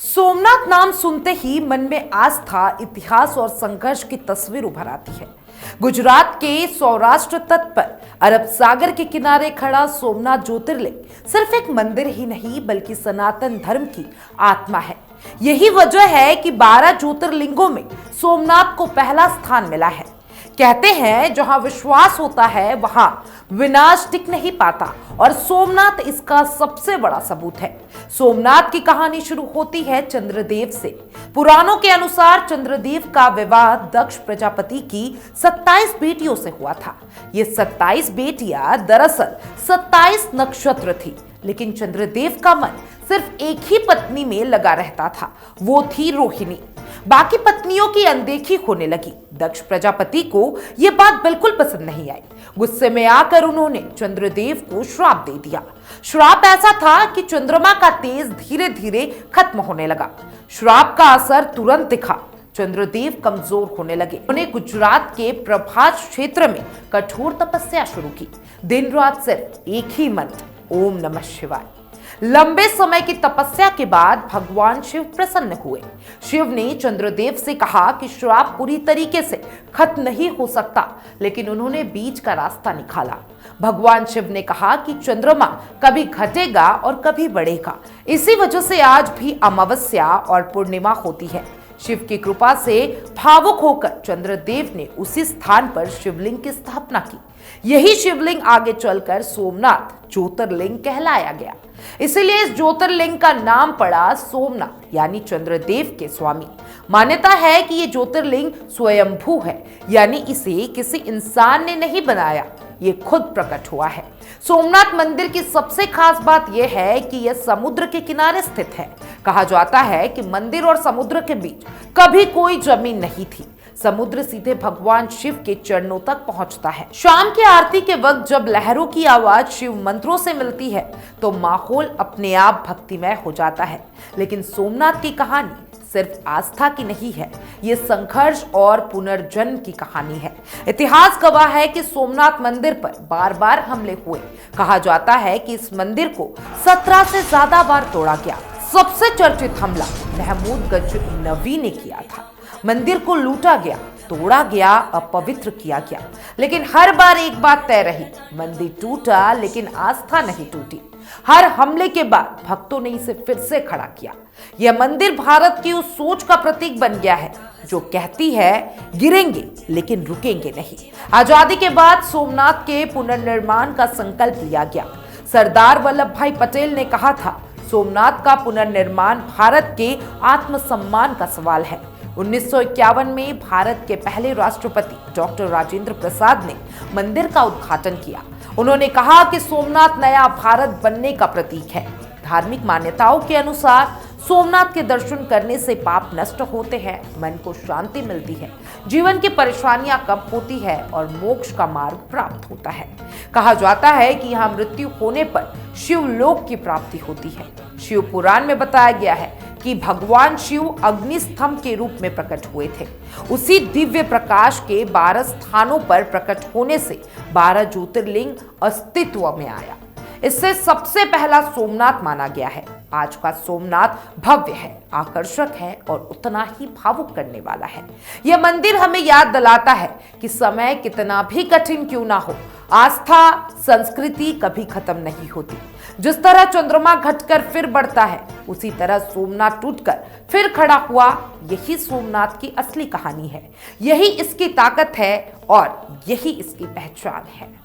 सोमनाथ नाम सुनते ही मन में आस्था, इतिहास और संघर्ष की तस्वीर उभर आती है। गुजरात के सौराष्ट्र तट पर अरब सागर के किनारे खड़ा सोमनाथ ज्योतिर्लिंग सिर्फ एक मंदिर ही नहीं बल्कि सनातन धर्म की आत्मा है। यही वजह है कि 12 ज्योतिर्लिंगों में सोमनाथ को पहला स्थान मिला है। कहते हैं जहां विश्वास होता है वहां विनाश टिक नहीं पाता और सोमनाथ इसका सबसे बड़ा सबूत है। सोमनाथ की कहानी शुरू होती है चंद्रदेव से। पुराणों के अनुसार चंद्रदेव का विवाह दक्ष प्रजापति की 27 बेटियों से हुआ था। ये 27 बेटियां दरअसल 27 नक्षत्र थी, लेकिन चंद्रदेव का मन सिर्फ एक ही पत्नी में लगा रहता था, वो थी रोहिणी। बाकी पत्नियों की अनदेखी होने लगी। दक्ष प्रजापति को यह बात बिल्कुल पसंद नहीं आई। गुस्से में आकर उन्होंने चंद्रदेव को श्राप दे दिया। श्राप ऐसा था कि चंद्रमा का तेज धीरे धीरे खत्म होने लगा। श्राप का असर तुरंत दिखा। चंद्रदेव कमजोर होने लगे। उन्होंने गुजरात के प्रभास क्षेत्र में कठोर तपस्या शुरू की। दिन रात सिर्फ एक ही मंत्र, ओम नमः शिवाय। लंबे समय की तपस्या के बाद भगवान शिव प्रसन्न हुए। शिव ने चंद्रदेव से कहा कि श्राप पूरी तरीके से खत्म नहीं हो सकता, लेकिन उन्होंने बीच का रास्ता निकाला। भगवान शिव ने कहा कि चंद्रमा कभी घटेगा और कभी बढ़ेगा। इसी वजह से आज भी अमावस्या और पूर्णिमा होती है। शिव की कृपा से भावुक होकर चंद्रदेव ने उसी स्थान पर शिवलिंग की स्थापना की। यही शिवलिंग आगे चलकर सोमनाथ ज्योतिर्लिंग कहलाया गया। इसीलिए इस ज्योतिर्लिंग का नाम पड़ा सोमनाथ, यानी चंद्रदेव के स्वामी। मान्यता है कि ये ज्योतिर्लिंग स्वयंभू है, यानी इसे किसी इंसान ने नहीं बनाया, ये खुद प्रकट हुआ है। सोमनाथ मंदिर की सबसे खास बात यह है कि यह समुद्र के किनारे स्थित है। कहा जाता है कि मंदिर और समुद्र के बीच कभी कोई जमीन नहीं थी। समुद्र सीधे भगवान शिव के चरणों तक पहुंचता है। शाम की आरती के वक्त जब लहरों की आवाज शिव मंत्रों से मिलती है तो माहौल अपने आप भक्तिमय हो जाता है। लेकिन सोमनाथ की कहानी सिर्फ आस्था की नहीं है, ये संघर्ष और पुनर्जन्म की कहानी है। इतिहास गवाह है कि सोमनाथ मंदिर पर बार बार हमले हुए। कहा जाता है कि इस मंदिर को 17 से ज्यादा बार तोड़ा गया। सबसे चर्चित हमला महमूद गजनवी ने किया था। मंदिर को लूटा गया, तोड़ा गया, अपवित्र किया गया, लेकिन हर बार एक बात तय रही, मंदिर टूटा लेकिन आस्था नहीं टूटी। हर हमले के बाद भक्तों ने इसे फिर से खड़ा किया। यह मंदिर भारत की उस सोच का प्रतीक बन गया है जो कहती है गिरेंगे लेकिन रुकेंगे नहीं। आजादी के बाद सोमनाथ के पुनर्निर्माण का संकल्प लिया गया। सरदार वल्लभ भाई पटेल ने कहा था, सोमनाथ का पुनर्निर्माण भारत के आत्मसम्मान का सवाल है। 1951 में भारत के पहले राष्ट्रपति डॉक्टर राजेंद्र प्रसाद ने मंदिर का उद्घाटन किया। उन्होंने कहा कि सोमनाथ नया भारत बनने का प्रतीक है। धार्मिक मान्यताओं के अनुसार सोमनाथ के दर्शन करने से पाप नष्ट होते हैं, मन को शांति मिलती है, जीवन की परेशानियां कम होती है और मोक्ष का मार्ग प्राप्त होता है। कहा जाता है कि यहाँ मृत्यु होने पर शिवलोक की प्राप्ति होती है। शिव पुराण में बताया गया है कि भगवान शिव अग्नि स्तंभ के रूप में प्रकट हुए थे। उसी दिव्य प्रकाश के 12 स्थानों पर प्रकट होने से 12 ज्योतिर्लिंग अस्तित्व में आया। इससे सबसे पहला सोमनाथ माना गया है। आज का सोमनाथ भव्य है, आकर्षक है और उतना ही भावुक करने वाला है। यह मंदिर हमें याद दिलाता है कि समय कितना भी कठिन क्यों ना हो, आस्था संस्कृति कभी खत्म नहीं होती। जिस तरह चंद्रमा घटकर फिर बढ़ता है, उसी तरह सोमनाथ टूटकर फिर खड़ा हुआ। यही सोमनाथ की असली कहानी है, यही इसकी ताकत है और यही इसकी पहचान है।